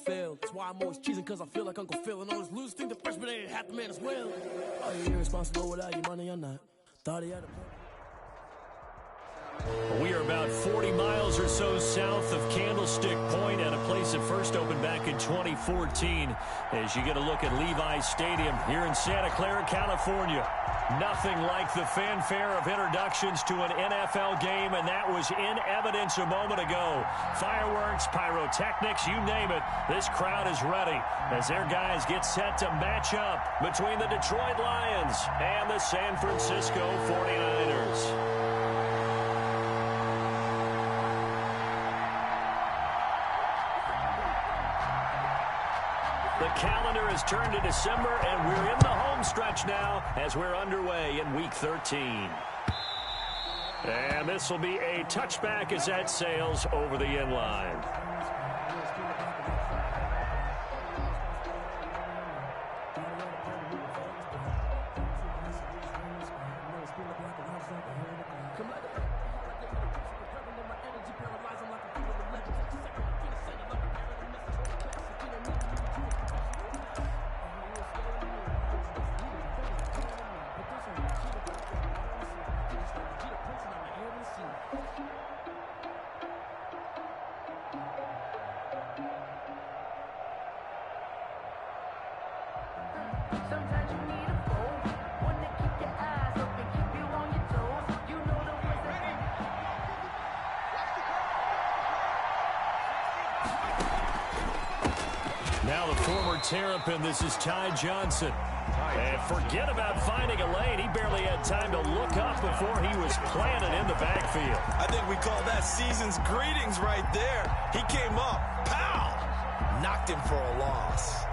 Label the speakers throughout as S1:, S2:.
S1: fail. That's why I'm always cheesing, cause I feel like Uncle Phil. And all those losers think the freshman ain't half the man as well. Are you irresponsible without your money or not? Thought he had a...
S2: We are about 40 miles or so south of Candlestick Point at a place that first opened back in 2014 as you get a look at Levi Stadium here in Santa Clara, California. Nothing like the fanfare of introductions to an NFL game, and that was in evidence a moment ago. Fireworks, pyrotechnics, you name it. This crowd is ready as their guys get set to match up between the Detroit Lions and the San Francisco 49ers. The calendar has turned to December, and we're in the home stretch now as we're underway in Week 13. And this will be a touchback as that sails over the end line.
S3: Sometimes you need a phone, one to keep your eyes open, keep you on your toes. You know the words that...
S2: Now the former Terrapin, this is Ty Johnson. And forget about finding a lane. He barely had time to look up before he was planted in the backfield.
S4: I think we call that season's greetings right there. He came up, pow! Knocked him for a loss.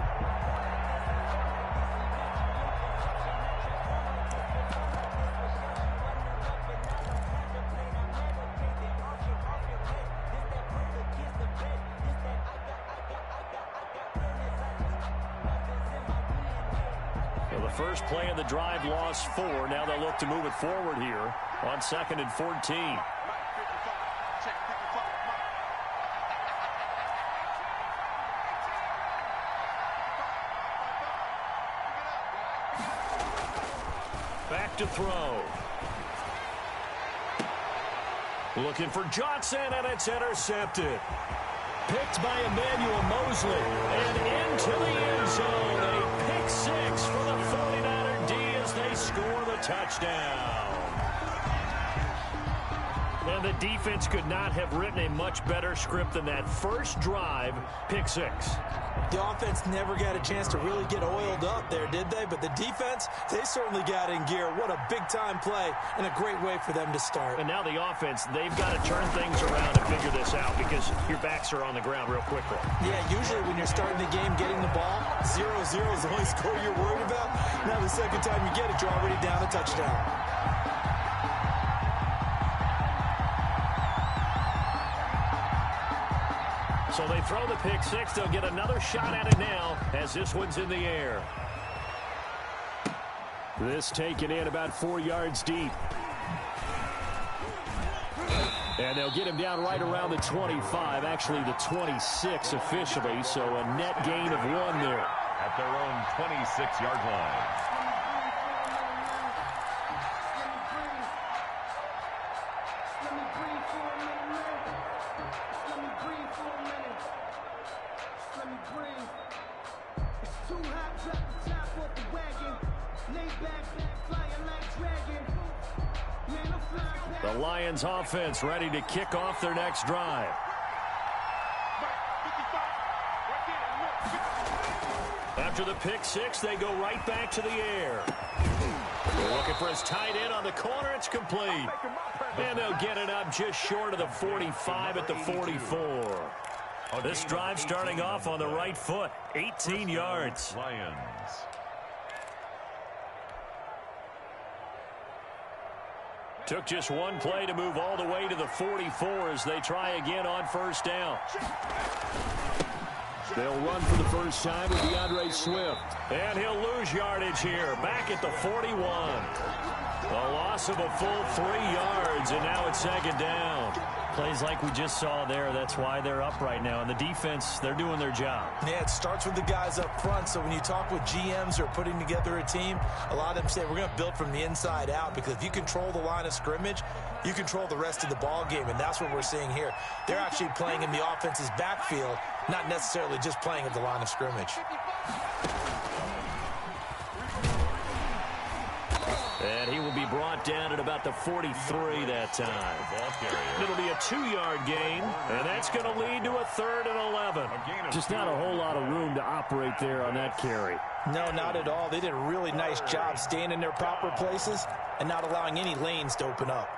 S2: First play of the drive, lost 4. Now they'll look to move it forward here on 2nd and 14. Back to throw. Looking for Johnson, and it's intercepted. Picked by Emmanuel Mosley, and into the end zone. A pick 6 for the 49er D as they score the touchdown. And the defense could not have written a much better script than that first drive, pick 6.
S4: The offense never got a chance to really get oiled up there, did they? But the defense, they certainly got in gear. What a big-time play and a great way for them to start.
S2: And now the offense, they've got to turn things around and figure this out because your backs are on the ground real quickly.
S4: Yeah, usually when you're starting the game, getting the ball, 0-0 is the only score you're worried about. Now the second time you get it, you're already down a touchdown.
S2: So they throw the pick 6. They'll get another shot at it now as this one's in the air. This taken in about 4 yards deep. And they'll get him down right around the 25, actually the 26 officially, so a net gain of 1 there.
S5: At their own 26-yard line.
S2: The Lions offense ready to kick off their next drive. After the pick 6, they go right back to the air. Looking for his tight end on the corner. It's complete. And they'll get it up just short of the 45 at the 44. This drive starting off on the right foot. 18 yards.
S5: Lions.
S2: Took just one play to move all the way to the 44 as they try again on first down. They'll run for the first time with DeAndre Swift. And he'll lose yardage here, back at the 41. A loss of a full 3 yards, and now it's second down. Plays like we just saw there. That's why they're up right now. And the defense, they're doing their job.
S4: Yeah, it starts with the guys up front. So when you talk with GMs who are putting together a team, a lot of them say we're going to build from the inside out, because if you control the line of scrimmage, you control the rest of the ball game, and that's what we're seeing here. They're actually playing in the offense's backfield, not necessarily just playing at the line of scrimmage.
S2: And he will be brought down at about the 43 that time. It'll be a 2-yard gain, and that's going to lead to a 3rd and 11.
S6: Just not a whole lot of room to operate there on that carry.
S4: No, not at all. They did a really nice job staying in their proper places and not allowing any lanes to open up.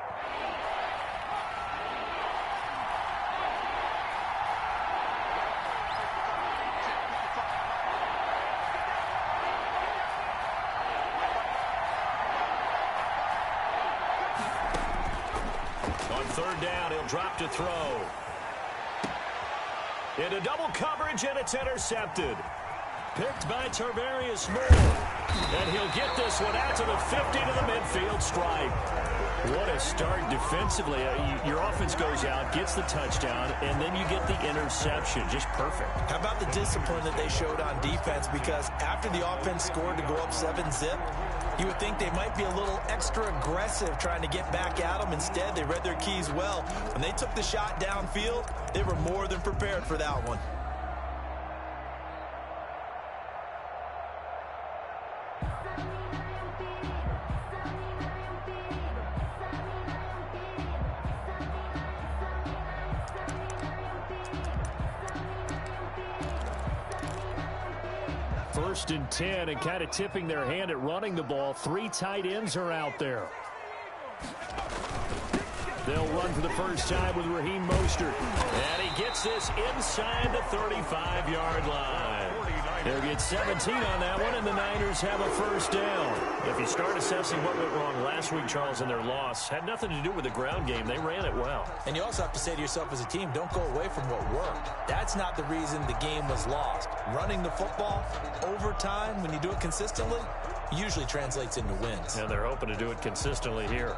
S2: Drop to throw. Into double coverage, and it's intercepted. Picked by Tarvarius Moore. And he'll get this one out to the 50 to the midfield stripe. What a start defensively. Your offense goes out, gets the touchdown, and then you get the interception. Just perfect.
S4: How about the discipline that they showed on defense? Because after the offense scored to go up 7-zip, you would think they might be a little extra aggressive trying to get back at them. Instead, they read their keys well. When they took the shot downfield, they were more than prepared for that one.
S6: First and 10, and kind of tipping their hand at running the ball. 3 tight ends are out there. They'll run for the first time with Raheem Mostert.
S2: And he gets this inside the 35-yard line. They'll get 17 on that one, and the Niners have a first down. If you start assessing what went wrong last week, Charles, in their loss, had nothing to do with the ground game. They ran it well.
S4: And you also have to say to yourself as a team, don't go away from what worked. That's not the reason the game was lost. Running the football over time, when you do it consistently, usually translates into wins.
S2: And they're hoping to do it consistently here.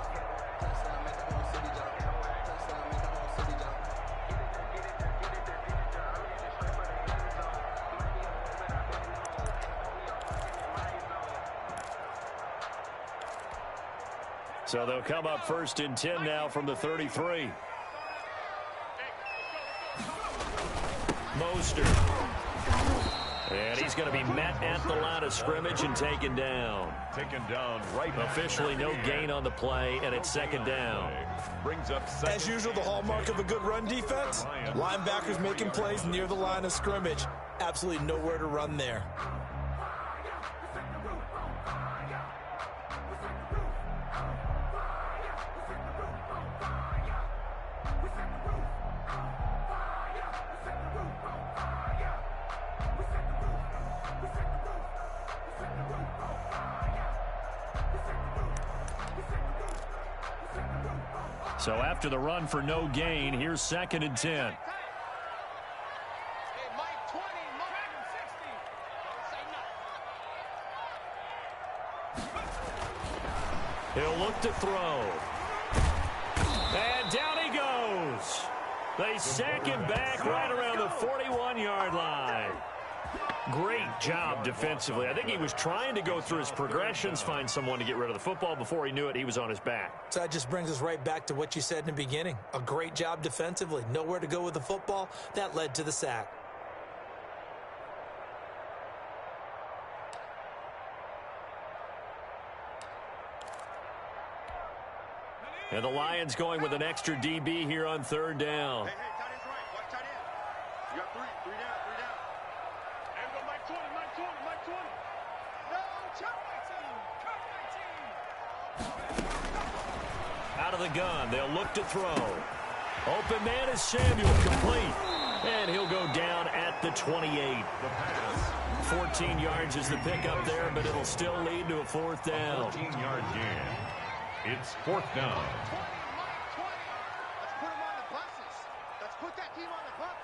S2: So they'll come up first and 10 now from the 33. Mostert. And he's going to be met at the line of scrimmage and taken down.
S5: Taken down right.
S2: Officially no gain on the play, and it's second down.
S5: Brings up
S4: as usual, the hallmark of a good run defense, linebackers making plays near the line of scrimmage. Absolutely nowhere to run there.
S2: So after the run for no gain, here's second and 10. He'll look to throw. And down he goes. They sack him back right around the 41-yard line. Great job defensively. I think he was trying to go through his progressions, find someone to get rid of the football. Before he knew it, he was on his back.
S4: So that just brings us right back to what you said in the beginning. A great job defensively. Nowhere to go with the football. That led to the sack.
S2: And the Lions going with an extra DB here on third down.
S7: Hey, tight end's right. Watch tight end. You got three down. And go Mike 20. No, check 19.
S2: Out of the gun, they'll look to throw. Open man is Samuel, complete. And he'll go down at the 28.
S5: The pass.
S2: 14 yards is the pickup there, but it'll still lead to a fourth down.
S5: 14-yard gain. It's fourth down.
S7: 20, Mike 20. Let's put him on the buses. Let's put that team on the bus.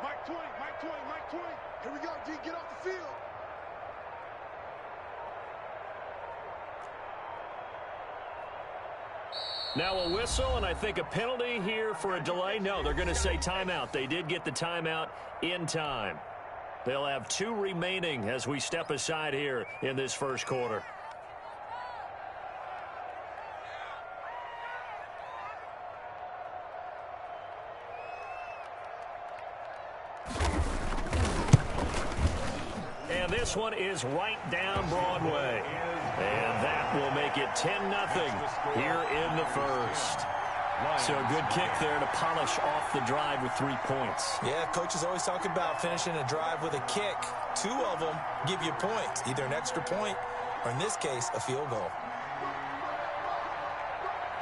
S7: Mike Mike 20, Mike 20, Mike 20. Here we go, G. Get off the field.
S6: Now a whistle, and I think a penalty here for a delay. No, they're going to say timeout. They did get the timeout in time. They'll have 2 remaining as we step aside here in this first quarter. And this one is right down Broadway. And that will make it 10-0 here in the first. So a good kick there to polish off the drive with 3 points.
S4: Yeah, coaches always talk about finishing a drive with a kick. 2 of them give you points, either an extra point or, in this case, a field goal.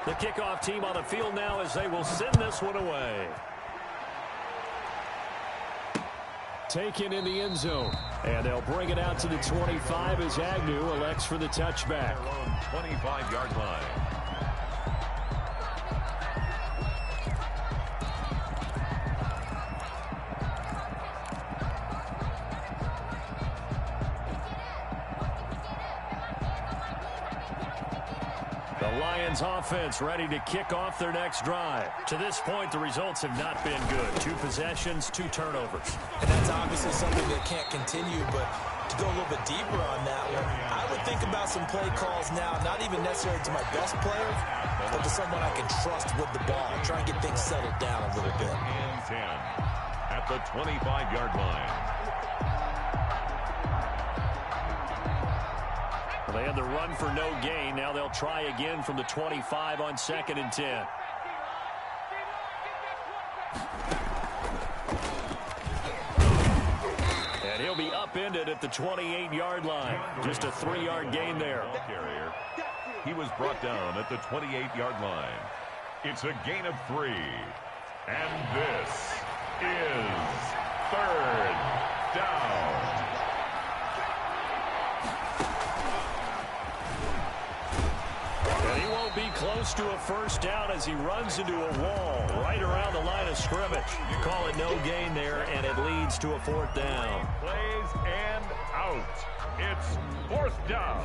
S6: The kickoff team on the field now as they will send this one away. Taken in the end zone. And they'll bring it out to the 25 as Agnew elects for the touchback.
S5: 25-yard line.
S6: The Lions offense ready to kick off their next drive. To this point, the results have not been good. 2 possessions, 2 turnovers.
S4: And that's obviously something that can't continue, but to go a little bit deeper on that one, I would think about some play calls now, not even necessarily to my best player, but to someone I can trust with the ball. Try and get things settled down a little bit.
S5: And 10 at the 25-yard line.
S6: They had the run for no gain. Now they'll try again from the 25 on 2nd and 10. And he'll be upended at the 28-yard line. Just a 3-yard gain there.
S5: Carrier. He was brought down at the 28-yard line. It's a gain of 3. And this is 3rd down.
S6: And he won't be close to a first down as he runs into a wall right around the line of scrimmage. You call it no gain there, and it leads to a 4th down.
S5: Plays and out. It's 4th down.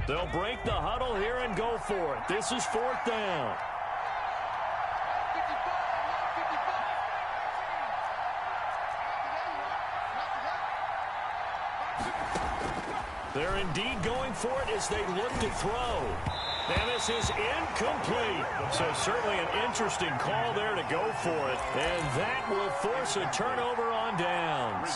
S6: They'll break the huddle here and go for it. This is 4th down. They're indeed going for it as they look to throw. And this is incomplete. So certainly an interesting call there to go for it. And that will force a turnover on downs.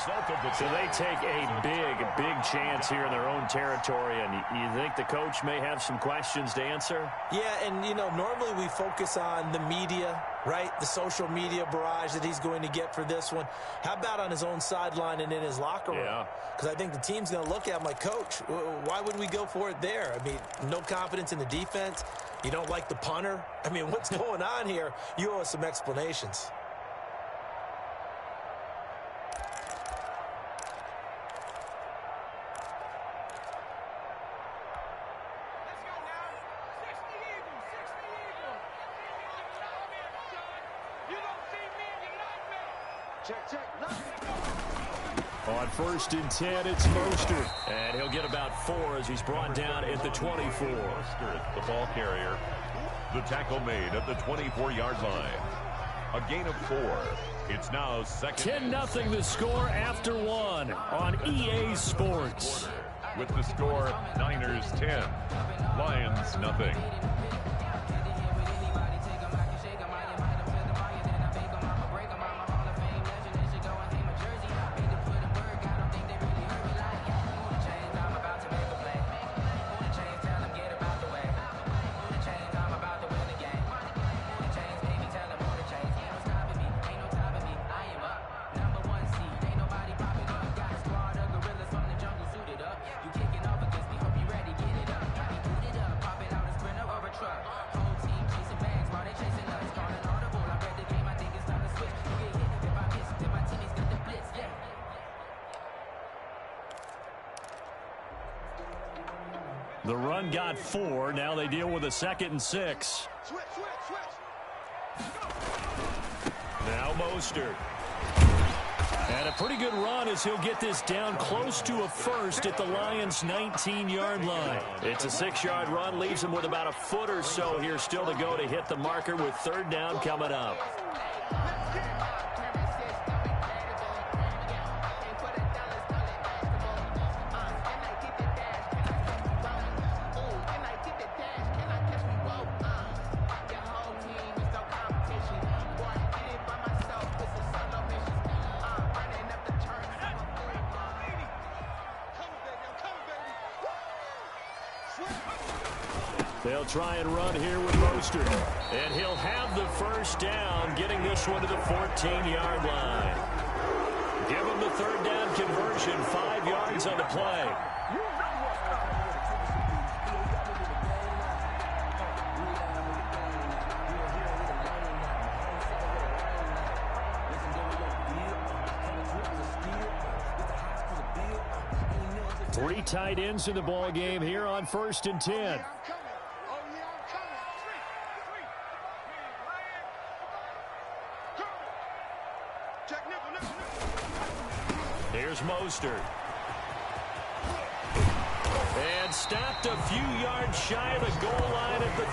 S6: So they take a big chance here in their own territory. And you think the coach may have some questions to answer?
S4: Yeah, and, you know, normally we focus on the media, right? The social media barrage that he's going to get for this one. How about on his own sideline and in his locker room?
S6: Yeah.
S4: Because I think the team's going to look at him like, Coach, why would we go for it there? I mean, no confidence in the defense. You don't like the punter? I mean, what's going on here? You owe us some explanations.
S6: On 1st and 10, it's Mostert. And he'll get about 4 as he's brought down at the 24.
S5: Mostert, the ball carrier. The tackle made at the 24-yard line. A gain of 4. It's now 2nd.
S6: 10-0 the score after 1 on EA Sports.
S5: With the score, Niners 10, Lions nothing.
S2: The run got 4. Now they deal with a 2nd and 6.
S7: Switch.
S2: Now Mostert. And a pretty good run as he'll get this down close to a first at the Lions' 19-yard line. It's a 6-yard run, leaves him with about a foot or so here still to go to hit the marker with 3rd down coming up. They'll try and run here with Mostert. And he'll have the 1st down, getting this one to the 14-yard line. Give him the 3rd down conversion, 5 yards on the play. Three tight ends in the ball game here on 1st and 10. Here's Mostert. And stopped a few yards shy of the goal line at the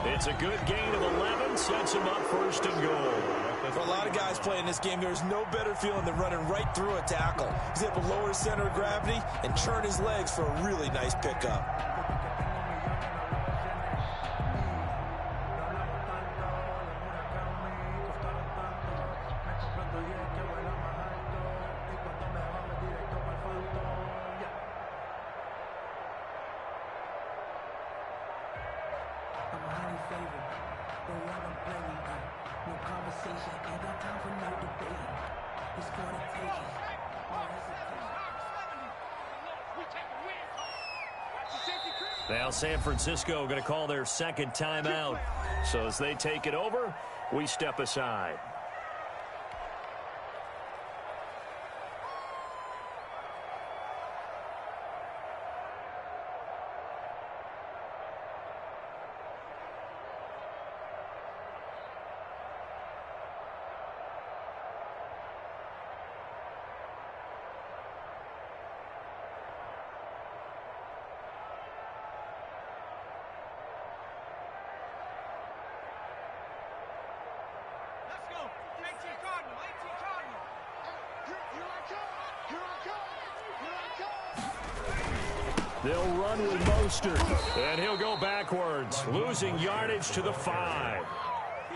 S2: 3. It's a good gain of 11, sets him up 1st and goal.
S4: For a lot of guys playing this game, there's no better feeling than running right through a tackle. He's able to lower his center of gravity and churn his legs for a really nice pickup.
S2: Now San Francisco going to call their 2nd timeout. So as they take it over, we step aside. They'll run with Mostert, and he'll go backwards, losing yardage to the 5.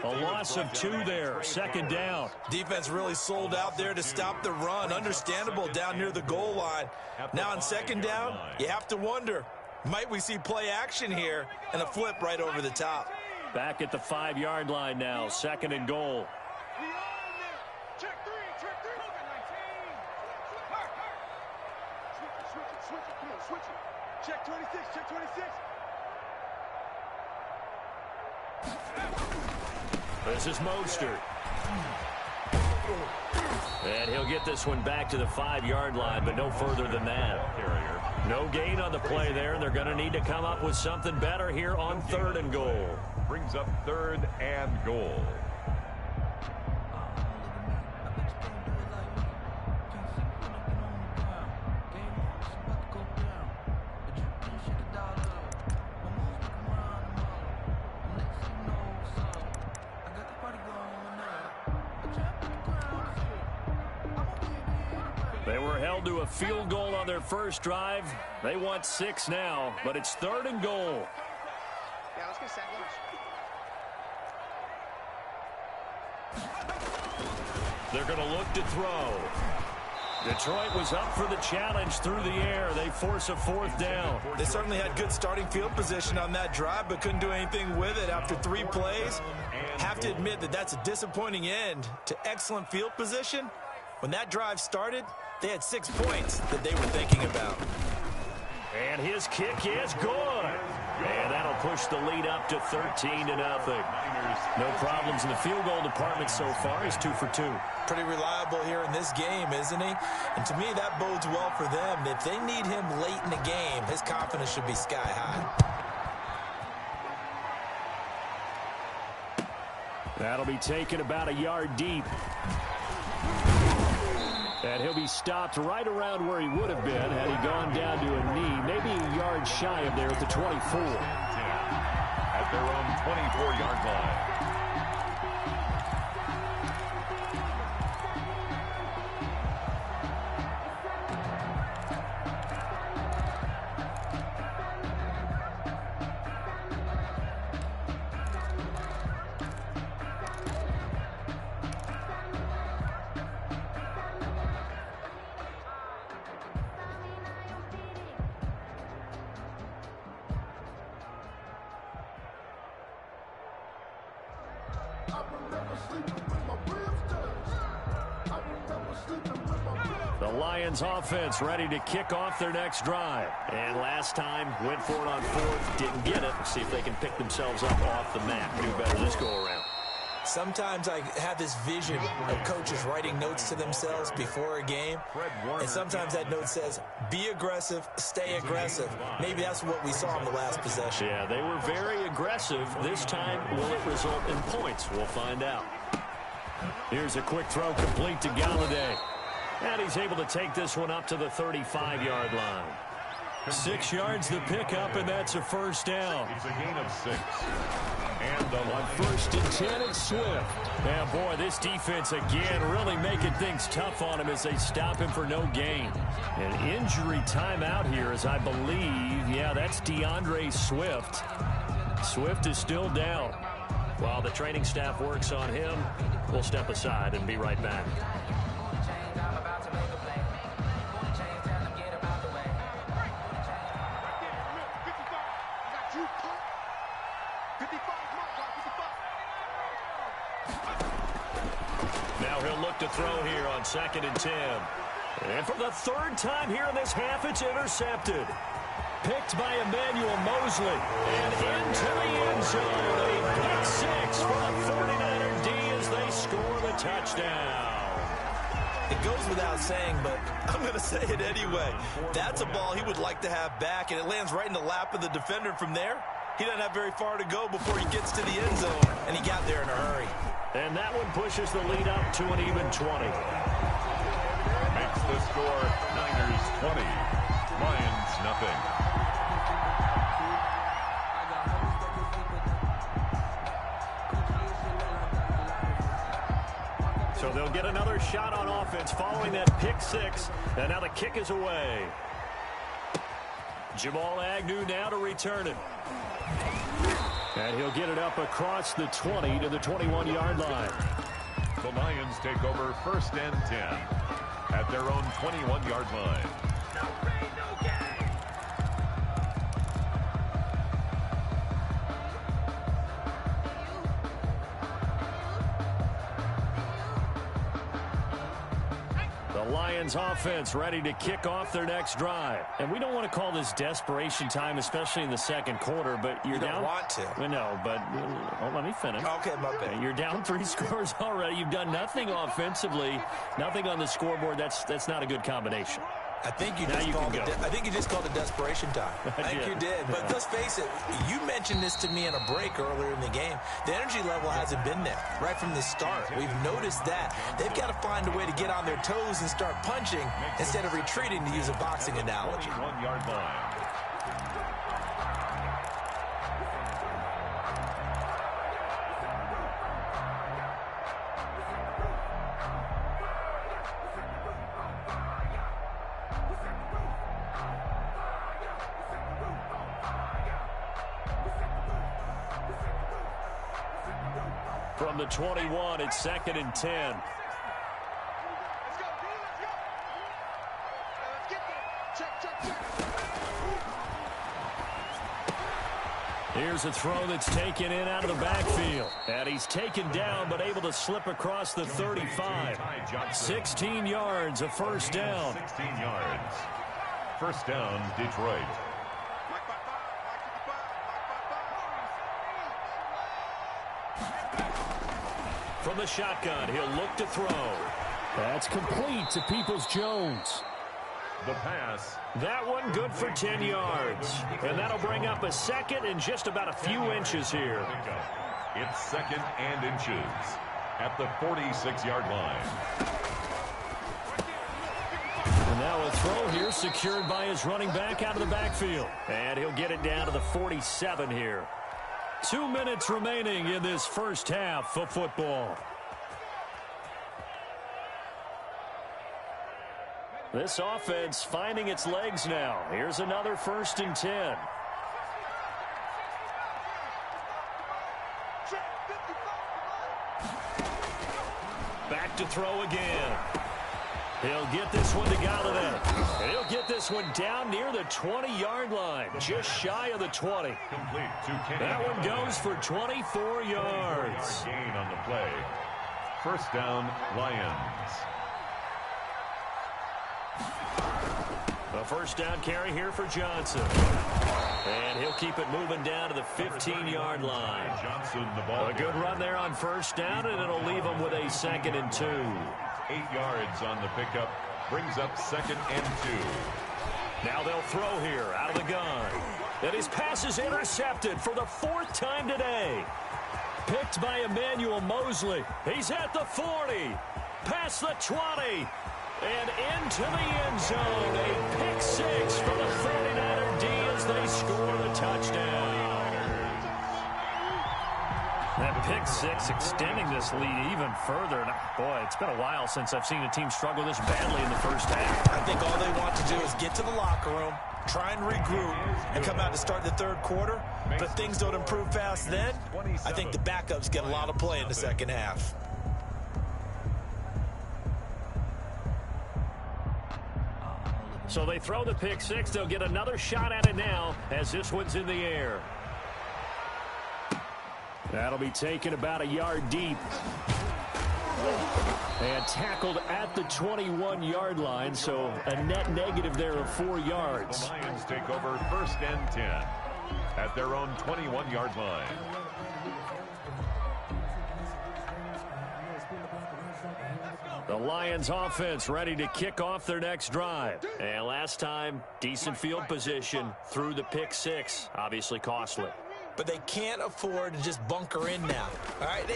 S2: A loss of 2 there, 2nd down.
S4: Defense really sold out there to stop the run. Understandable down near the goal line. Now on 2nd down, you have to wonder, might we see play action here and a flip right over the top?
S2: Back at the 5-yard line now, 2nd and goal.
S7: Check 3. Switch it. Come on, switch it. Check 26. Check 26.
S2: This is Mostert. And he'll get this one back to the 5-yard line, but no further than that. No gain on the play there, and they're going to need to come up with something better here on 3rd and goal.
S5: Brings up 3rd and goal.
S2: They were held to a field goal on their first drive. They want 6 now, but it's 3rd and goal.
S8: Yeah, let's get second.
S2: They're going to look to throw. Detroit was up for the challenge through the air. They force a 4th down.
S4: They certainly had good starting field position on that drive, but couldn't do anything with it after 3 plays. Have to admit that that's a disappointing end to excellent field position. When that drive started, they had 6 points that they were thinking about.
S2: And his kick is good. And that'll push the lead up to 13-0. No problems in the field goal department so far. He's 2 for 2.
S4: Pretty reliable here in this game, isn't he? And to me, that bodes well for them. If they need him late in the game, his confidence should be sky high.
S2: That'll be taken about a yard deep. And he'll be stopped right around where he would have been had he gone down to a knee, maybe a yard shy of there at the 24.
S5: At their own 24-yard line.
S2: The Lions offense ready to kick off their next drive. And last time, went for it on 4th, didn't get it. See if they can pick themselves up off the mat. Do better this go around.
S4: Sometimes I have this vision of coaches writing notes to themselves before a game. And sometimes that note says, be aggressive, stay aggressive. Maybe that's what we saw in the last possession.
S2: Yeah, they were very aggressive. This time, will it result in points? We'll find out. Here's a quick throw complete to Galladay. And he's able to take this one up to the 35-yard line. 6 yards the pickup, and that's a first down.
S5: It's a gain of 6. And
S2: on 1st and 10, it's Swift. Yeah, boy, this defense again really making things tough on him as they stop him for no gain. An injury timeout here, as I believe, yeah, that's DeAndre Swift. Swift is still down. While the training staff works on him, we'll step aside and be right back. Now he'll look to throw here on 2nd and 10. And for the 3rd time here in this half, it's intercepted. Picked by Emmanuel Mosley. And into the end zone. A pick 6 for the 49er D as they score the touchdown.
S4: It goes without saying, but I'm going to say it anyway. That's a ball he would like to have back, and it lands right in the lap of the defender from there. He doesn't have very far to go before he gets to the end zone, and he got there in a hurry.
S2: And that one pushes the lead up to an even 20.
S5: Makes the score Niners 20, Lions nothing.
S2: So they'll get another shot on offense following that pick 6. And now the kick is away. Jamal Agnew now to return it. And he'll get it up across the 20 to the 21-yard line.
S5: The Lions take over 1st and 10 at their own 21-yard line.
S2: Lions offense ready to kick off their next drive. And we don't want to call this desperation time, especially in the 2nd quarter, but you're down.
S4: You don't want to.
S2: Well, no, but let me finish.
S4: Okay, my bad.
S2: You're down 3 scores already. You've done nothing offensively, nothing on the scoreboard. That's not a good combination.
S4: I think you just called it desperation time. I think you did. But let's face it, you mentioned this to me in a break earlier in the game. The energy level hasn't been there right from the start. We've noticed that. They've got to find a way to get on their toes and start punching instead of retreating, to use a boxing analogy.
S5: 1-yard line.
S2: From the 21, it's 2nd and 10.
S7: Let's go, let's go. Let's get there. Check.
S2: Here's a throw that's taken in out of the backfield. And he's taken down, but able to slip across the 35. 16 yards, a first down.
S5: 16 yards. First down, Detroit.
S2: From the shotgun, he'll look to throw.
S6: That's complete to Peoples-Jones.
S5: The pass.
S2: That one good for 10 yards. And that'll bring up a second and just about a few inches here.
S5: It's second and inches at the 46-yard line.
S2: And now a throw here secured by his running back out of the backfield. And he'll get it down to the 47 here. 2 minutes remaining in this first half of football. This offense finding its legs now. Here's another 1st and 10. Back to throw again. He'll get this one to Galladay. And he'll get this one down near the 20-yard line, just shy of the 20.
S5: Complete to Kenny.
S2: That one goes for 24 yards.
S5: Gain on the play. First down, Lions.
S2: A first down carry here for Johnson. And he'll keep it moving down to the 15-yard line.
S5: Johnson, the ball.
S2: A good run there on first down, and it'll leave him with a 2nd and 2.
S5: 8 yards on the pickup. Brings up 2nd and 2.
S2: Now they'll throw here out of the gun. And his pass is intercepted for the 4th time today. Picked by Emmanuel Mosley. He's at the 40. Past the 20. And into the end zone. A pick 6 for the 49er D as they score the touchdown. That pick 6 extending this lead even further. And boy, it's been a while since I've seen a team struggle this badly in the first half.
S4: I think all they want to do is get to the locker room, try and regroup, and come out to start the 3rd quarter. But if things don't improve fast then, I think the backups get a lot of play in the second half.
S2: So they throw the pick 6. They'll get another shot at it now as this one's in the air. That'll be taken about a yard deep. And tackled at the 21-yard line, so a net negative there of 4 yards.
S5: The Lions take over 1st and 10 at their own 21-yard line.
S2: The Lions offense ready to kick off their next drive. And last time, decent field position through the pick 6. Obviously costly.
S4: But they can't afford to just bunker in now. All right,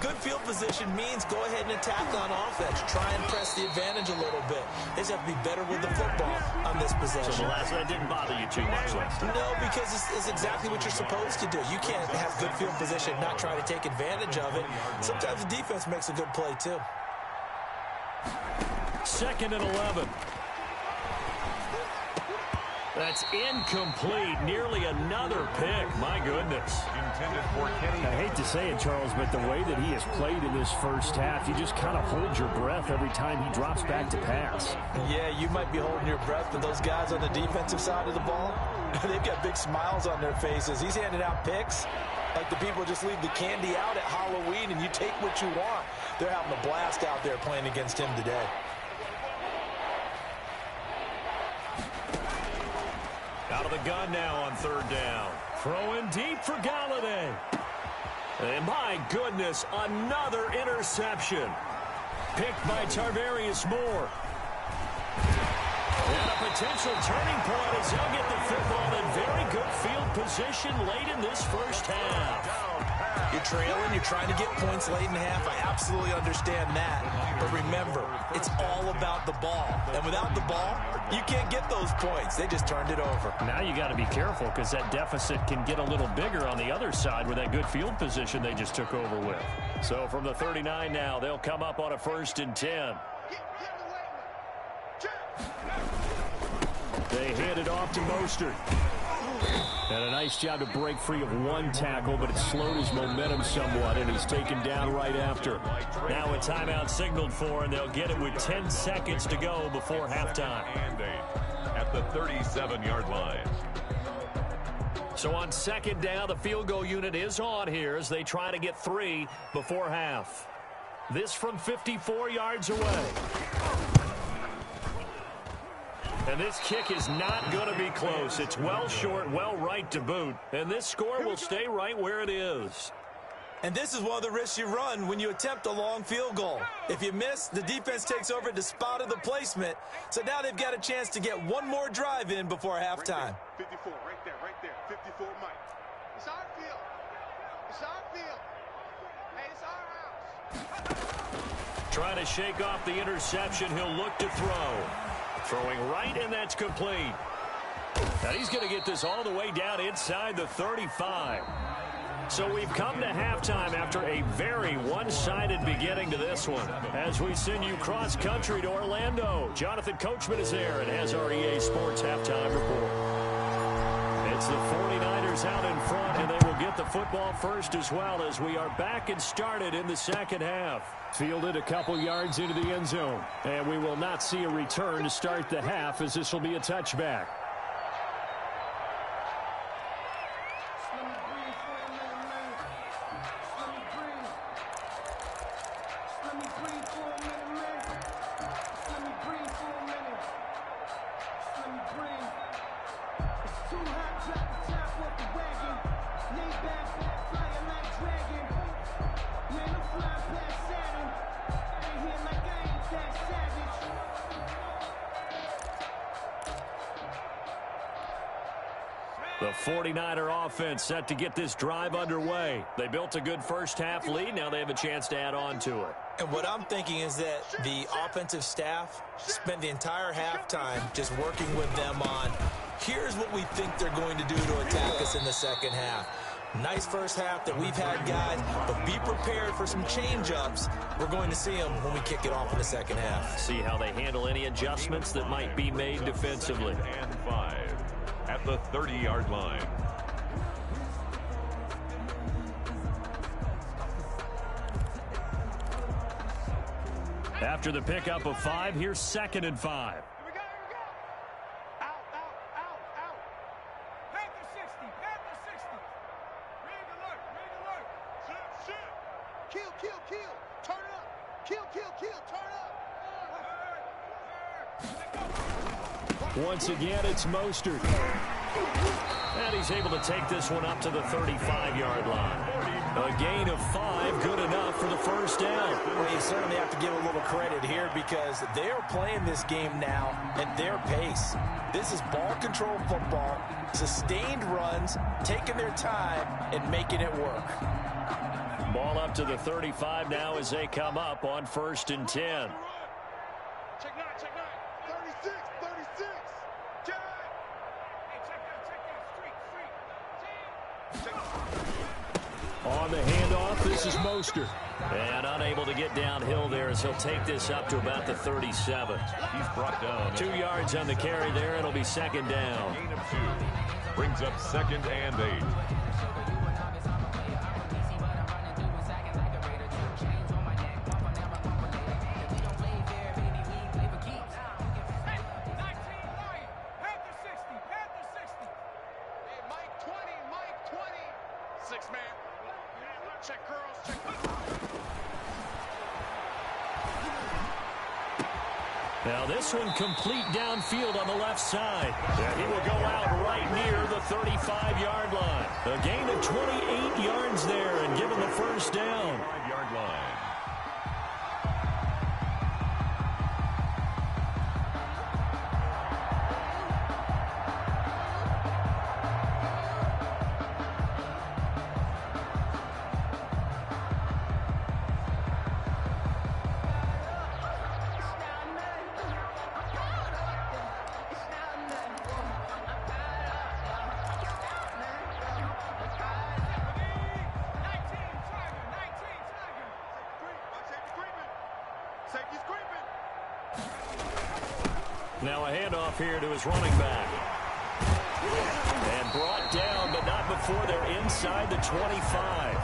S4: good field position means go ahead and attack on offense. Try and press the advantage a little bit. They just have to be better with the football on this possession.
S2: So the last one didn't bother you too much last time?
S4: No, because it's exactly what you're supposed to do. You can't have good field position and not try to take advantage of it. Sometimes the defense makes a good play, too.
S2: 2nd and 11. That's incomplete. Nearly another pick. My goodness.
S5: Intended for Kenny.
S6: I hate to say it, Charles, but the way that he has played in this first half, you just kind of hold your breath every time he drops back to pass.
S4: Yeah, you might be holding your breath, but those guys on the defensive side of the ball, they've got big smiles on their faces. He's handing out picks like the people just leave the candy out at Halloween and you take what you want. They're having a blast out there playing against him today.
S2: Out of the gun now on 3rd down. Throwing deep for Galladay. And my goodness, another interception. Picked by Tarvarius Moore. And a potential turning point as they'll get the football in very good field position late in this first half.
S4: You're trailing, you're trying to get points late in the half. I absolutely understand that. But remember, it's all about the ball. And without the ball, you can't get those points. They just turned it over.
S2: Now you got to be careful because that deficit can get a little bigger on the other side with that good field position they just took over with. So from the 39 now, they'll come up on a 1st and 10. They hand it off to Mostert. And a nice job to break free of one tackle, but it slowed his momentum somewhat, and he's taken down right after. Now a timeout signaled for, and they'll get it with 10 seconds to go before halftime.
S5: And 8 at the 37-yard line.
S2: So on 2nd down, the field goal unit is on here as they try to get 3 before half. This from 54 yards away. And this kick is not going to be close. It's well short, well right to boot. And this score will stay right where it is.
S4: And this is one of the risks you run when you attempt a long field goal. If you miss, the defense takes over at the spot of the placement. So now they've got a chance to get one more drive in before halftime.
S7: 54, right there. 54, Mike.
S8: It's our field. It's our field. Hey, it's our house.
S2: Trying to shake off the interception. He'll look to throw. Throwing right, and that's complete. Now he's going to get this all the way down inside the 35. So we've come to halftime after a very one-sided beginning to this one. As we send you cross-country to Orlando, Jonathan Coachman is there and has our EA Sports halftime report. It's the 49ers out in front, and they will get the football first as well as we are back and started in the second half. Fielded a couple yards into the end zone, and we will not see a return to start the half as this will be a touchback. The 49er offense set to get this drive underway. They built a good first half lead. Now they have a chance to add on to it.
S4: And what I'm thinking is that the offensive staff spent the entire halftime just working with them on, here's what we think they're going to do to attack us in the second half. Nice first half that we've had, guys, but be prepared for some change-ups. We're going to see them when we kick it off in the second half.
S2: See how they handle any adjustments that might be made defensively.
S5: And 5 at the 30-yard line.
S2: After the pickup of 5, here's 2nd and 5.
S7: Here we go. Out. Panther 60. Ring alert. Sit.
S8: Kill. Turn up. Kill. Turn up.
S2: Once again, it's Mostert. And he's able to take this one up to the 35-yard line. A gain of 5, good enough for the first down.
S4: Well, you certainly have to give a little credit here because they are playing this game now at their pace. This is ball control football, sustained runs, taking their time and making it work.
S2: Ball up to the 35 now as they come up on 1st and 10.
S7: Check 9. 36. Check. Hey, check that. Street.
S2: On the handoff, this is Mostert. And unable to get downhill there as he'll take this up to about the 37.
S5: He's brought down.
S2: 2 yards on the carry there. It'll be 2nd down.
S5: Gain of 2. Brings up 2nd and 8.
S2: Now this one complete downfield on the left side. And he will go out right near the 35-yard line. A gain of 28 yards there and given the first down.
S5: 5-yard line.
S2: Now a handoff here to his running back. And brought down, but not before they're inside the 25.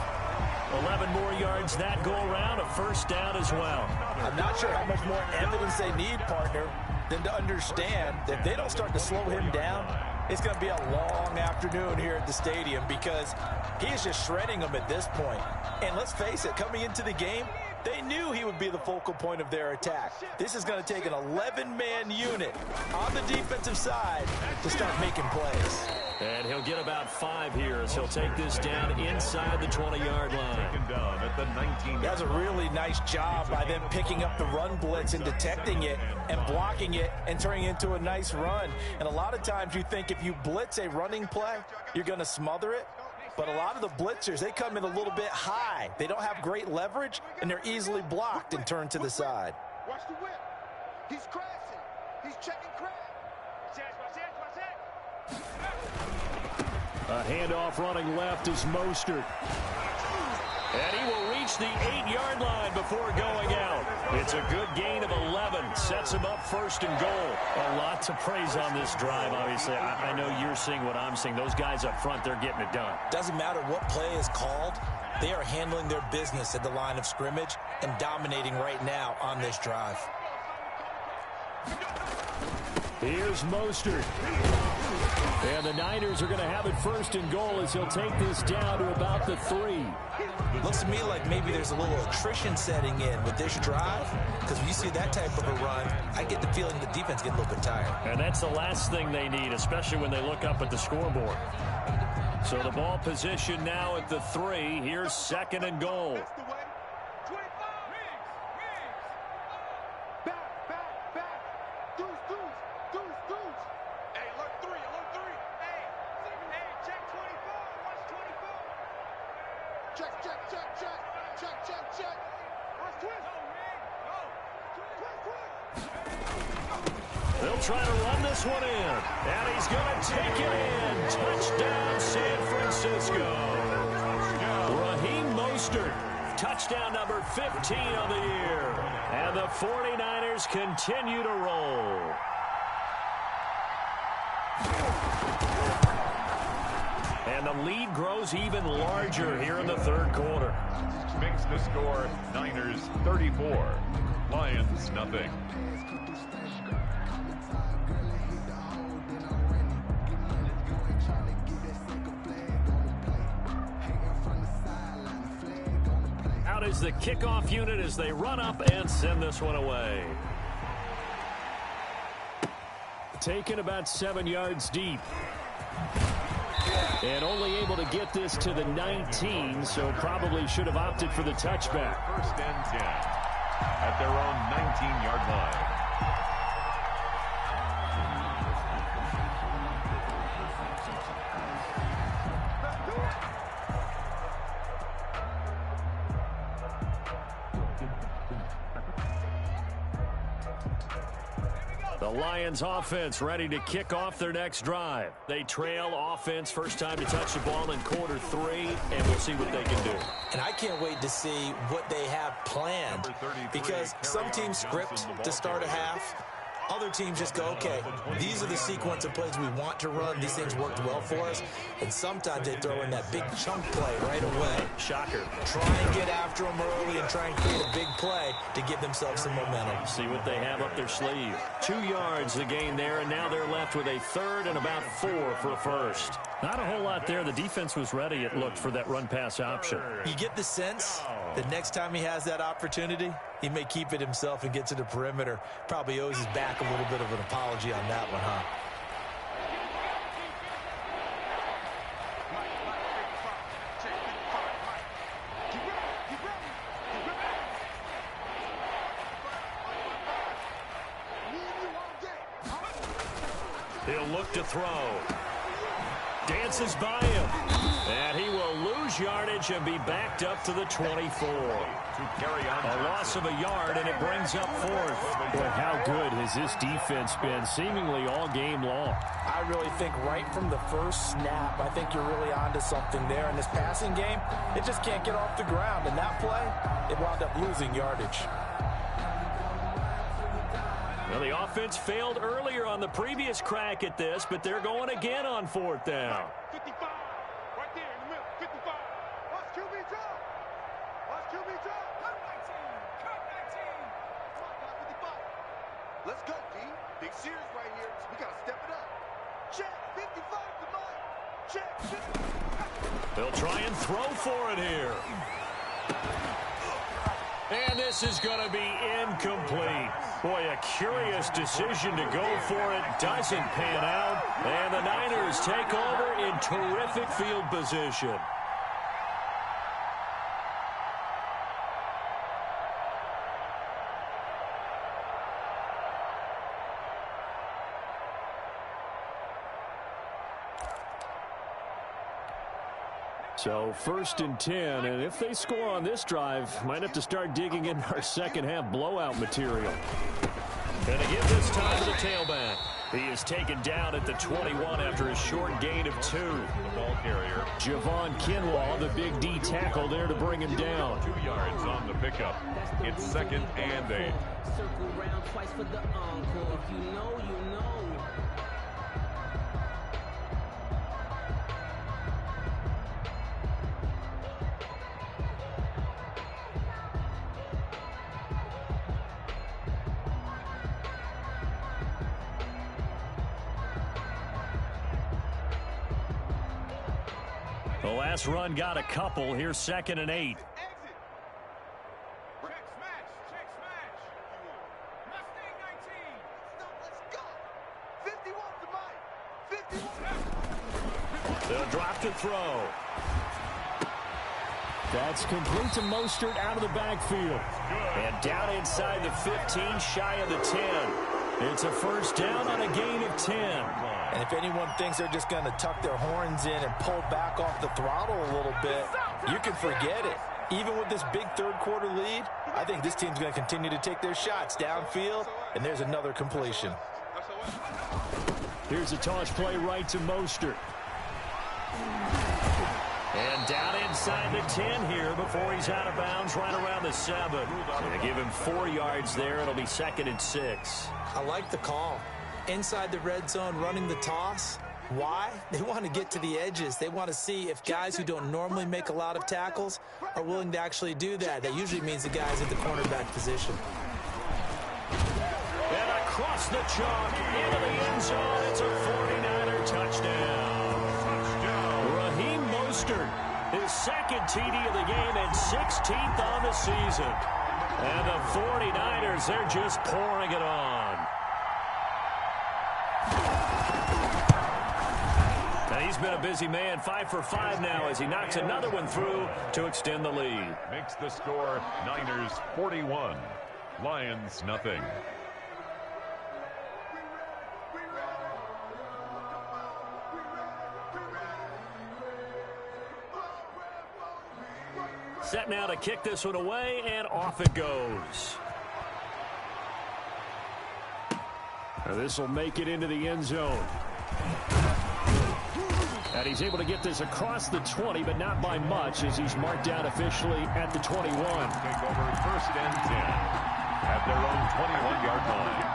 S2: 11 more yards that go around, a first down as well.
S4: I'm not sure how much more evidence they need, partner, than to understand that if they don't start to slow him down, it's going to be a long afternoon here at the stadium because he is just shredding them at this point. And let's face it, coming into the game, They knew he would be the focal point of their attack. This is going to take an 11-man unit on the defensive side to start making plays.
S2: And he'll get about 5 here as he'll take this down inside the 20-yard line.
S5: Taken down at the 19.
S4: That's a really nice job by them picking up the run blitz and detecting it and blocking it and turning it into a nice run. And a lot of times you think if you blitz a running play, you're going to smother it. But a lot of the blitzers, they come in a little bit high. They don't have great leverage, and they're easily blocked and turned to the side.
S8: Watch the whip. He's crashing. He's checking crash.
S2: A handoff running left is Mostert. And he will reach the 8-yard line before going out. It's a good gain of 11. Sets him up first and goal. A lot to praise on this drive, obviously. I know you're seeing what I'm seeing. Those guys up front, they're getting it done.
S4: Doesn't matter what play is called. They are handling their business at the line of scrimmage and dominating right now on this drive.
S2: Here's Mostert. And the Niners are going to have it first and goal as he'll take this down to about the 3.
S4: Looks to me like maybe there's a little attrition setting in with this drive, because when you see that type of a run, I get the feeling the defense getting a little bit tired.
S2: And that's the last thing they need, especially when they look up at the scoreboard. So the ball position now at the 3. Here's second and goal. They'll try to run this one in, and he's going to take it in. Touchdown, San Francisco. Raheem Mostert, touchdown number 15 of the year. And the 49ers continue to roll. And the lead grows even larger here in the third quarter.
S5: Makes the score Niners 34, Lions nothing.
S2: Out is the kickoff unit as they run up and send this one away. Taken about 7 yards deep. And only able to get this to the 19, so probably should have opted for the touchback.
S5: First and 10 at their own 19-yard line.
S2: The Lions offense ready to kick off their next drive. They trail offense, first time to touch the ball in quarter 3, and we'll see what they can do.
S4: And I can't wait to see what they have planned, because some teams script to start a half. Other teams just go, okay, these are the sequence of plays we want to run. These things worked well for us. And sometimes they throw in that big chunk play right away.
S2: Shocker.
S4: Try and get after them early and try and create a big play to give themselves some momentum.
S2: See what they have up their sleeve. 2 yards the gain there, and now they're left with a third and about 4 for a first. Not a whole lot there. The defense was ready, it looked, for that run-pass option.
S4: You get the sense that next time he has that opportunity, he may keep it himself and get to the perimeter. Probably owes his back a little bit of an apology on that one, huh?
S2: He'll look to throw. Dances by him. And he will lose yardage and be backed up to the 24. A loss of a yard, and it brings up 4th. Boy, how good has this defense been seemingly all game long?
S4: I really think right from the first snap, I think you're really onto something there. In this passing game, it just can't get off the ground. And that play, it wound up losing yardage.
S2: Well, the offense failed earlier on the previous crack at this, but they're going again on 4th down.
S8: 55, right there in the middle, 55. Watch QB drop. Watch QB drop. Cut 19, cut 19. Come on, guy, 55. Let's go, D. Big series right here, so we got to step it up. Check, 55 to mine. Check, 55.
S2: They'll try and throw for it here. And this is going to be incomplete. Boy, a curious decision to go for it. Doesn't pan out. And the Niners take over in terrific field position. So 1st and 10, and if they score on this drive, might have to start digging in our second half blowout material. Going to give this time to the tailback. He is taken down at the 21 after a short gain of 2.
S5: The ball carrier.
S2: Javon Kinlaw, the big D tackle there to bring him down.
S5: 2 yards on the pickup. It's 2nd and 8.
S3: Circle round twice for the encore. If you know, you know.
S2: The last run got a couple. Here's 2nd and 8.
S8: Check smash. Mustang 19. Let's go. 51 to Mike. 51.
S2: They'll drop to throw. That's complete to Mostert out of the backfield. And down inside the 15, shy of the 10. It's a 1st down on a gain of 10.
S4: And if anyone thinks they're just going to tuck their horns in and pull back off the throttle a little bit, you can forget it. Even with this big 3rd quarter lead, I think this team's going to continue to take their shots downfield, and there's another completion.
S2: Here's a toss play right to Mostert. And down inside the 10 here before he's out of bounds right around the 7. They give him 4 yards there. It'll be 2nd and 6.
S4: I like the call. Inside the red zone, running the toss. Why? They want to get to the edges. They want to see if guys who don't normally make a lot of tackles are willing to actually do that. That usually means the guys at the cornerback position.
S2: And across the chalk, into the end zone, it's a 49er touchdown. Raheem Mostert, his 2nd TD of the game and 16th on the season. And the 49ers, they're just pouring it on. He's been a busy man, 5 for 5 now as he knocks another one through to extend the lead.
S5: Makes the score Niners 41, Lions nothing.
S2: Set now to kick this one away, and off it goes. Now this will make it into the end zone. And he's able to get this across the 20, but not by much as he's marked down officially at the 21.
S5: Take over 1st and 10 at their own 21-yard line.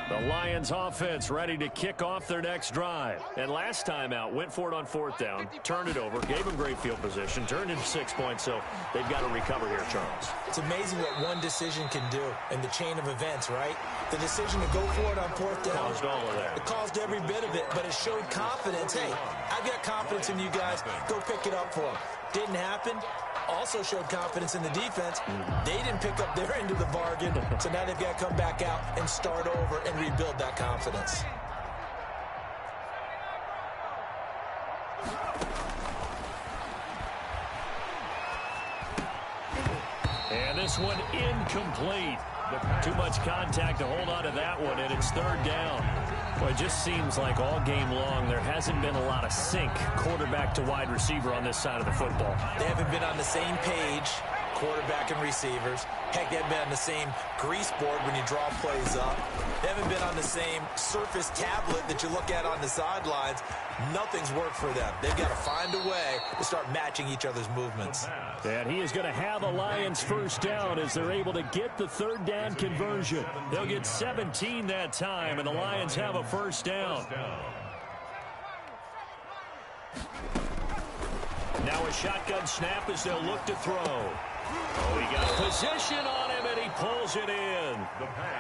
S2: The Lions offense ready to kick off their next drive. And last time out, went for it on 4th down, turned it over, gave them great field position, turned into 6 points, so they've got to recover here, Charles.
S4: It's amazing what one decision can do in the chain of events, right? The decision to go for it on 4th down.
S2: Caused all of that.
S4: It caused every bit of it, but it showed confidence. Hey, I've got confidence in you guys. Go pick it up for them. Didn't happen. Also showed confidence in the defense. They didn't pick up their end of the bargain, so now they've got to come back out and start over and rebuild that confidence.
S2: And this one incomplete. Too much contact to hold on to that one, and it's 3rd down. Well, it just seems like all game long there hasn't been a lot of sync quarterback to wide receiver on this side of the football.
S4: They haven't been on the same page, quarterback and receivers. Heck, they haven't been on the same grease board when you draw plays up. They haven't been on the same surface tablet that you look at on the sidelines. Nothing's worked for them. They've got to find a way to start matching each other's movements.
S2: And he is going to have a Lions 1st down as they're able to get the 3rd down conversion. They'll get 17 that time, and the Lions have a 1st down. Now a shotgun snap as they'll look to throw. Oh, he got position on him, pulls it in.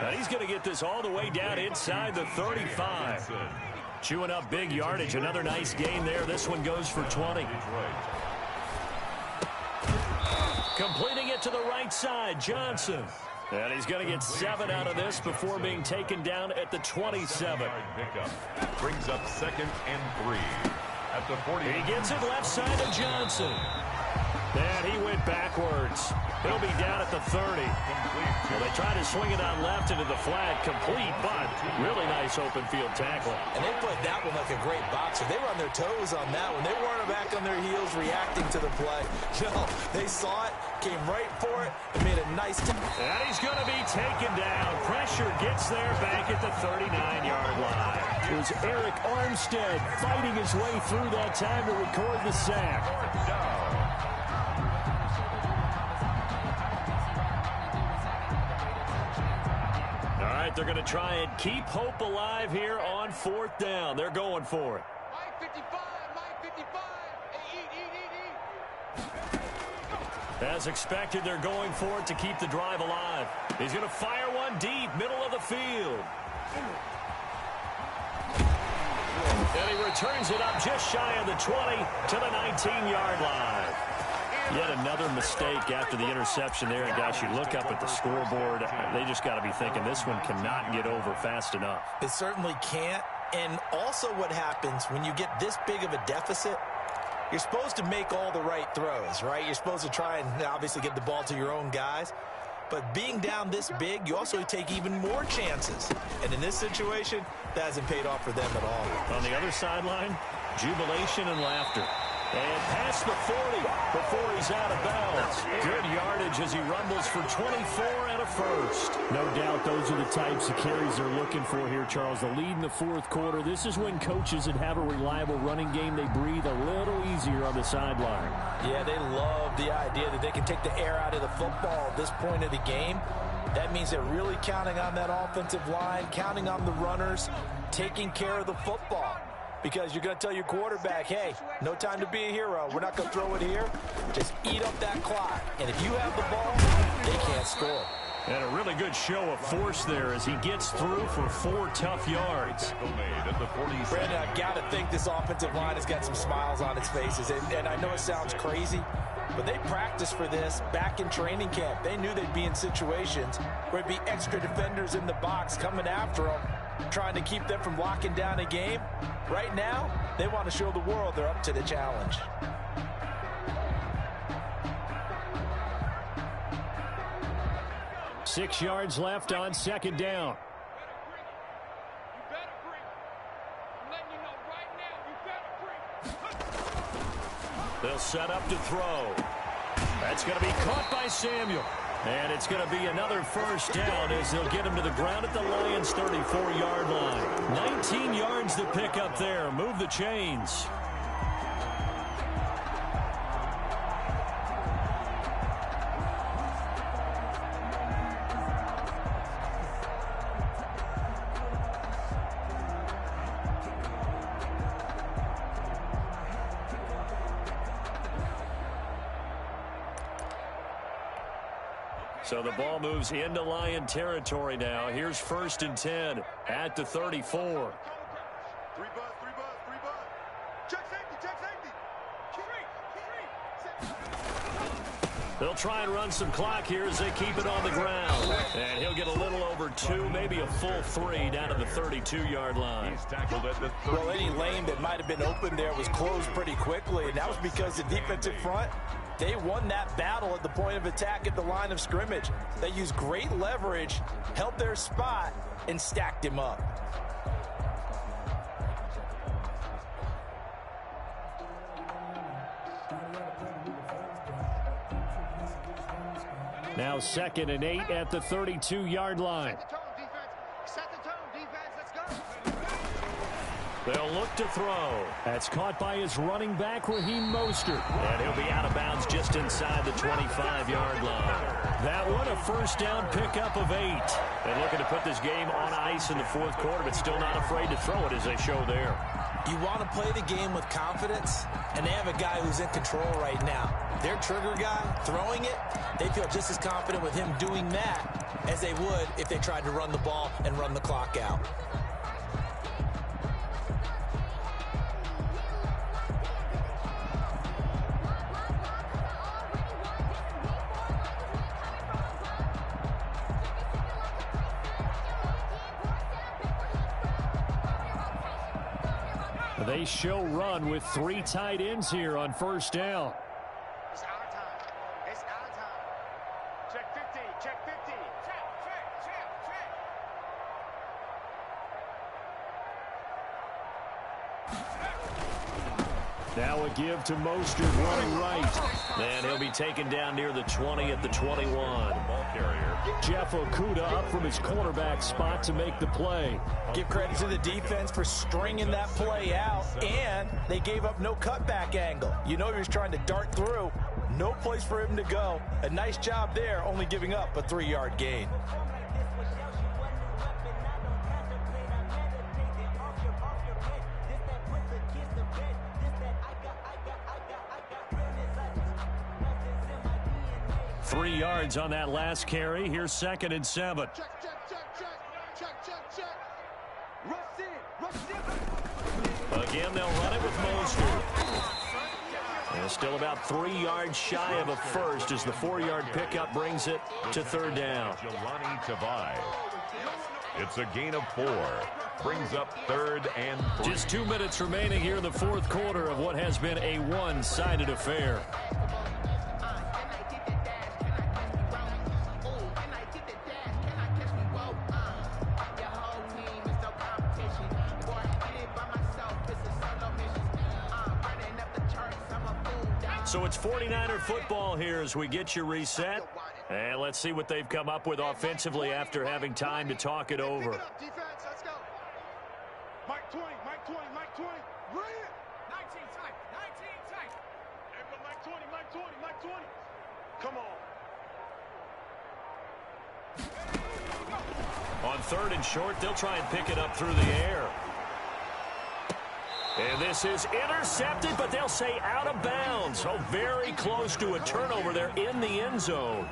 S2: And he's going to get this all the way down inside the 35. Chewing up big yardage. Another nice gain there. This one goes for 20. Completing it to the right side, Johnson. And he's going to get 7 out of this before being taken down at the 27.
S5: Brings up 2nd and 3 at the 40.
S2: He gets it left side of Johnson. And he went backwards. He'll be down at the 30. Well, they try to swing it on left into the flat. Complete, but really nice open field tackle.
S4: And they played that one like a great boxer. They were on their toes on that one. They weren't back on their heels reacting to the play. No, they saw it, came right for it, and made a nice tackle.
S2: And he's going to be taken down. Pressure gets there back at the 39-yard line. It was Eric Armstead fighting his way through that time to record the sack. They're going to try and keep hope alive here on 4th down. They're going for it.
S8: Mike 55, Mike 55. Eat.
S2: As expected, they're going for it to keep the drive alive. He's going to fire one deep, middle of the field. And he returns it up just shy of the 20 to the 19-yard line. Yet another mistake after the interception there. And, guys, you look up at the scoreboard, they just got to be thinking this one cannot get over fast enough.
S4: It certainly can't. And also what happens when you get this big of a deficit, you're supposed to make all the right throws, right? You're supposed to try and obviously get the ball to your own guys. But being down this big, you also take even more chances. And in this situation, that hasn't paid off for them at all.
S2: On the other sideline, jubilation and laughter. And past the 40 before he's out of bounds. Good yardage as he rumbles for 24 and a first.
S6: No doubt those are the types of carries they're looking for here, Charles. The lead in the 4th quarter. This is when coaches that have a reliable running game, they breathe a little easier on the sideline.
S4: Yeah, they love the idea that they can take the air out of the football at this point of the game. That means they're really counting on that offensive line, counting on the runners, taking care of the football. Because you're going to tell your quarterback, hey, no time to be a hero. We're not going to throw it here. Just eat up that clock. And if you have the ball, they can't score.
S2: And a really good show of force there as he gets through for 4 tough yards.
S4: Brandon, I've got to think this offensive line has got some smiles on its faces. And I know it sounds crazy, but they practiced for this back in training camp. They knew they'd be in situations where it'd be extra defenders in the box coming after them, trying to keep them from locking down a game. Right now, they want to show the world they're up to the challenge.
S2: Six yards left on 2nd down.
S8: You better bring. I'm letting you know right now, you better bring.
S2: They'll set up to throw. That's going to be caught by Samuel. And it's going to be another first down as they'll get him to the ground at the Lions' 34-yard line. 19 yards to pick up there. Move the chains. So the ball moves into Lion territory now. Here's 1st and 10 at the 34.
S8: Three buzz. Check safety.
S2: They'll try and run some clock here as they keep it on the ground. And he'll get a little over 2, maybe a full 3 down to the 32-yard line.
S5: He's tackled at the 30.
S4: Well, any lane that might have been open there was closed pretty quickly, and that was because the defensive front, they won that battle at the point of attack at the line of scrimmage. They used great leverage, held their spot, and stacked him up.
S2: Now 2nd and 8 at the 32-yard line.
S8: Set the tone, defense. Let's go.
S2: They'll look to throw. That's caught by his running back, Raheem Mostert. And he'll be out of bounds just inside the 25-yard line. That one, a first down pickup of 8. And looking to put this game on ice in the fourth quarter, but still not afraid to throw it as they show there.
S4: You want to play the game with confidence, and they have a guy who's in control right now. Their trigger guy, throwing it, they feel just as confident with him doing that as they would if they tried to run the ball and run the clock out.
S2: They show run with 3 tight ends here on first down.
S7: It's our time. It's our time. Check 50. Check 50. Check.
S2: Now a give to Mostert running right. And he'll be taken down near the 20 at the 21.
S5: Ball carrier.
S2: Jeff Okudah up from his cornerback spot to make the play.
S4: Give credit to the defense for stringing that play out, and they gave up no cutback angle. You know he was trying to dart through. No place for him to go. A nice job there, only giving up a 3-yard gain.
S2: Three yards on that last carry. Here's 2nd and 7.
S8: Check. Rush in.
S2: Again, they'll run it with Mostert. And still about 3 yards shy of a first as the 4-yard pickup brings it to 3rd down.
S5: Jelani Tavai. It's a gain of 4. Brings up 3rd and 3.
S2: Just 2 minutes remaining here in the fourth quarter of what has been a one-sided affair. So it's 49er football here as we get you reset. And let's see what they've come up with offensively after having time to talk it over.
S8: Defense, let's go. Mike 20. Bring it. 19 tight. Mike 20. Come on.
S2: On 3rd and short, they'll try and pick it up through the air. And this is intercepted, but they'll say out of bounds. So very close to a turnover there in the end zone.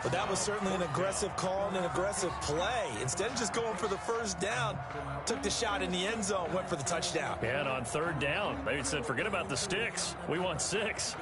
S4: But that was certainly an aggressive call and an aggressive play. Instead of just going for the first down, took the shot in the end zone, went for the touchdown.
S2: And on 3rd down, they said, forget about the sticks. We want 6.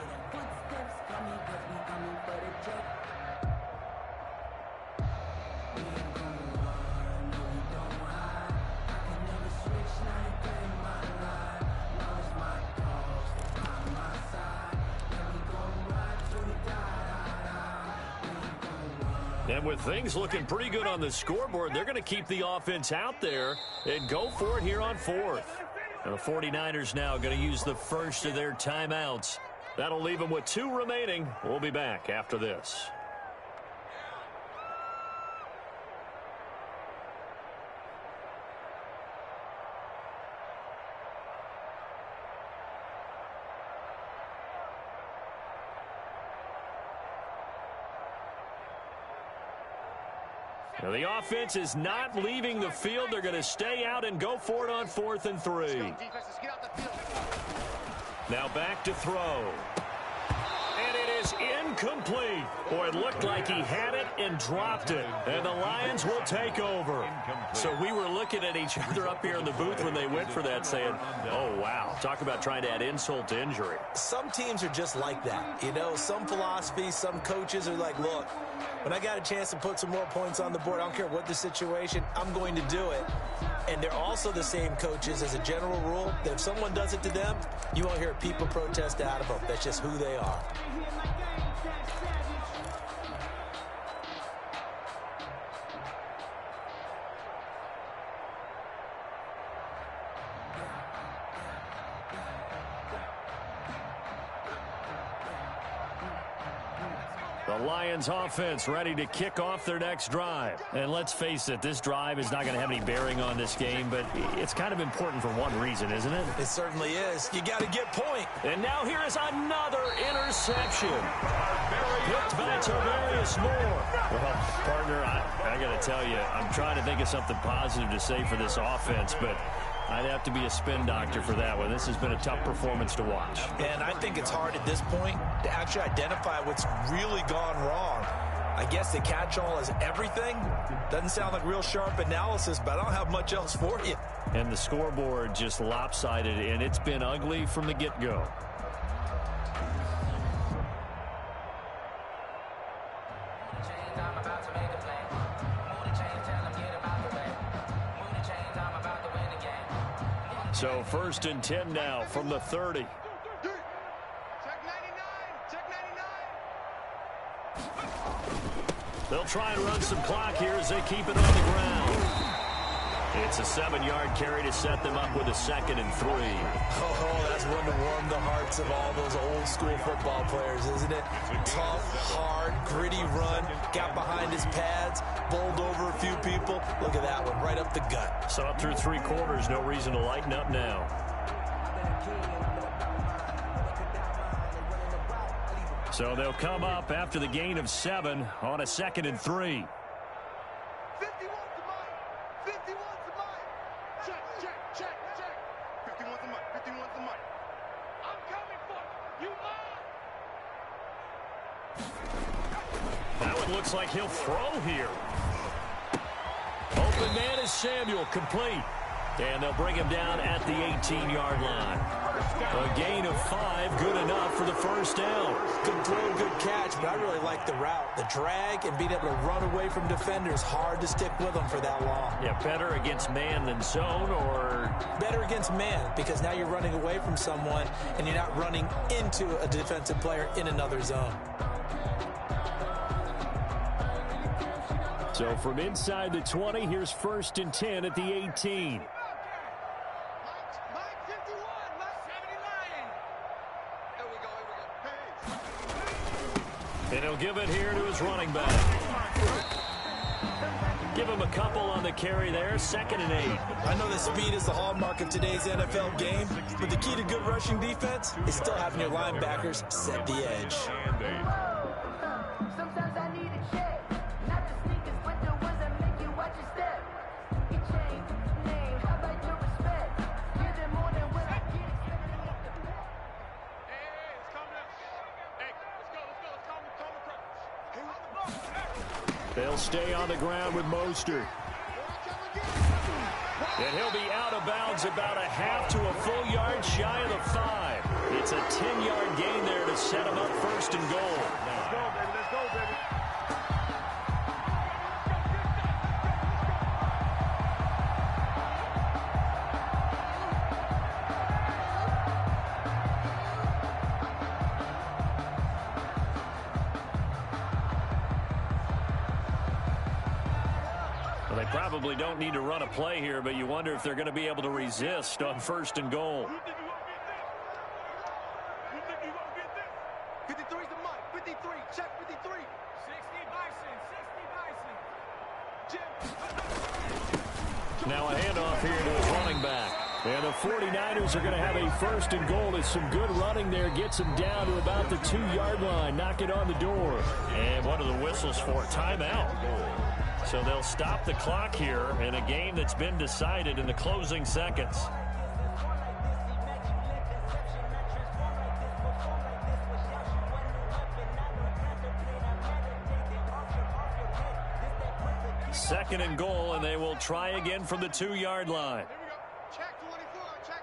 S2: And with things looking pretty good on the scoreboard, they're going to keep the offense out there and go for it here on 4th. And the 49ers now going to use the first of their timeouts. That'll leave them with 2 remaining. We'll be back after this. Now the offense is not leaving the field. They're going to stay out and go for it on 4th and 3.
S8: Defense, let's get out the field.
S2: Now back to throw. And it is incomplete. Boy, it looked like he had it and dropped it. And the Lions will take over. So we were looking at each other up here in the booth when they went for that saying, oh, wow. Talk about trying to add insult to injury.
S4: Some teams are just like that. You know, some philosophies, some coaches are like, look, when I got a chance to put some more points on the board, I don't care what the situation, I'm going to do it. And they're also the same coaches as a general rule that if someone does it to them, you won't hear people protest out of them. That's just who they are.
S2: The Lions offense ready to kick off their next drive. And let's face it, this drive is not going to have any bearing on this game, but it's kind of important for one reason, isn't it?
S4: It certainly is. You got to get point.
S2: And now here is another interception. Picked by Tarvarius Moore. Well, partner, I got to tell you, I'm trying to think of something positive to say for this offense, but I'd have to be a spin doctor for that one. This has been a tough performance to watch.
S4: And I think it's hard at this point to actually identify what's really gone wrong. I guess the catch-all is everything. Doesn't sound like real sharp analysis, but I don't have much else for you.
S2: And the scoreboard just lopsided, and it's been ugly from the get-go. So 1st and 10 now from the 30.
S8: Check 99. Check 99.
S2: They'll try and run some clock here as they keep it on the ground. It's a 7-yard carry to set them up with a 2nd and 3.
S4: Oh, that's one to warm the hearts of all those old school football players, isn't it? Tough, hard, gritty run, got behind his pads, bowled over a few people. Look at that one, right up the gut.
S2: So up through 3 quarters, no reason to lighten up now. So they'll come up after the gain of 7 on a 2nd and 3.
S8: 51's the mic. 51's the mic. Check, check, check, check. 51's the mic. 51's the mic. I'm coming for you. You
S2: That one looks like he'll throw here. Open man is Samuel, complete. And they'll bring him down at the 18-yard line. A gain of 5, good enough for the 1st down.
S4: Good throw, good catch, but I really like the route. The drag and being able to run away from defenders, hard to stick with them for that long.
S2: Yeah, better against man than zone, or
S4: better against man, because now you're running away from someone and you're not running into a defensive player in another zone.
S2: So from inside the 20, here's 1st and 10 at the 18. And he'll give it here to his running back. Give him a couple on the carry there, 2nd and 8.
S4: I know that speed is the hallmark of today's NFL game, but the key to good rushing defense is still having your linebackers set the edge.
S3: Sometimes I need a check. Not the sneakers, but the ones that make you watch your step. You change name, how about your respect? Give them more than what I get expected off the bat.
S7: Hey, let's calm down. Hey, let's go. Let's calm the
S2: They'll stay on the ground with Mostert. And he'll be out of bounds about a half to a full yard shy of the 5. It's a 10-yard gain there to set him up 1st and goal.
S7: Let's go, baby. Let's go, baby.
S2: Well, they probably don't need to run a play here, but you wonder if they're going to be able to resist on 1st and goal.
S8: You think you gonna get this? 53's the mic. 53. Check 53. 60 Bison. 60 Bison. Jim.
S2: Now a handoff here to his running back. And the 49ers are going to have a 1st and goal. It's some good running there. Gets him down to about the 2-yard line. Knock it on the door. And what are the whistles for? Timeout. So they'll stop the clock here in a game that's been decided in the closing seconds. Second and goal, and they will try again from the 2-yard line.
S8: Here we go. Check 24. Check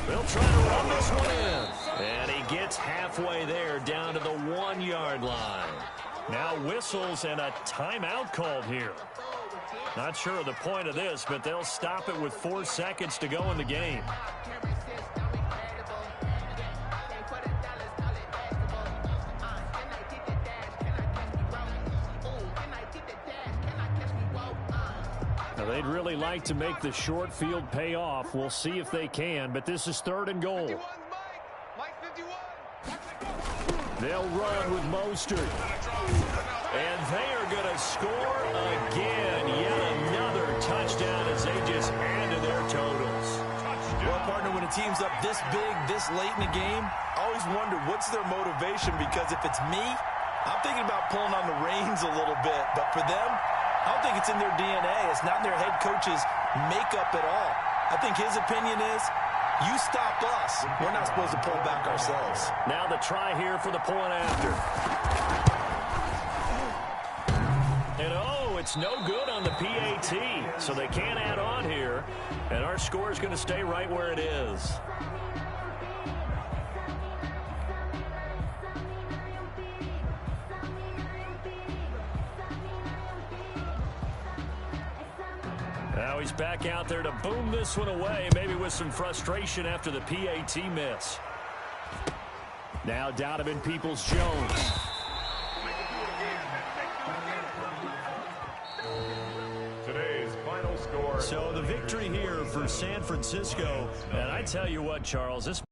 S8: 24.
S2: They'll try to run this one in. And he gets halfway there down to the 1-yard line. Now whistles and a timeout called here. Not sure of the point of this, but they'll stop it with 4 seconds to go in the game. Now, they'd really like to make the short field pay off. We'll see if they can, but this is 3rd and goal.
S8: 51's Mike. Mike 51.
S2: They'll run with Mostert. And they are going to score again. Yet another touchdown as they just add to their totals.
S4: Well, partner, when a team's up this big, this late in the game, I always wonder what's their motivation, because if it's me, I'm thinking about pulling on the reins a little bit. But for them, I don't think it's in their DNA. It's not in their head coach's makeup at all. I think his opinion is, you stop us. We're not supposed to pull back ourselves.
S2: Now the try here for the point after. And it's no good on the PAT, so they can't add on here. And our score is going to stay right where it is. Now he's back out there to boom this one away, maybe with some frustration after the PAT miss. Now Donovan Peoples-Jones.
S5: Today's final score.
S2: So the victory here for San Francisco. And I tell you what, Charles, this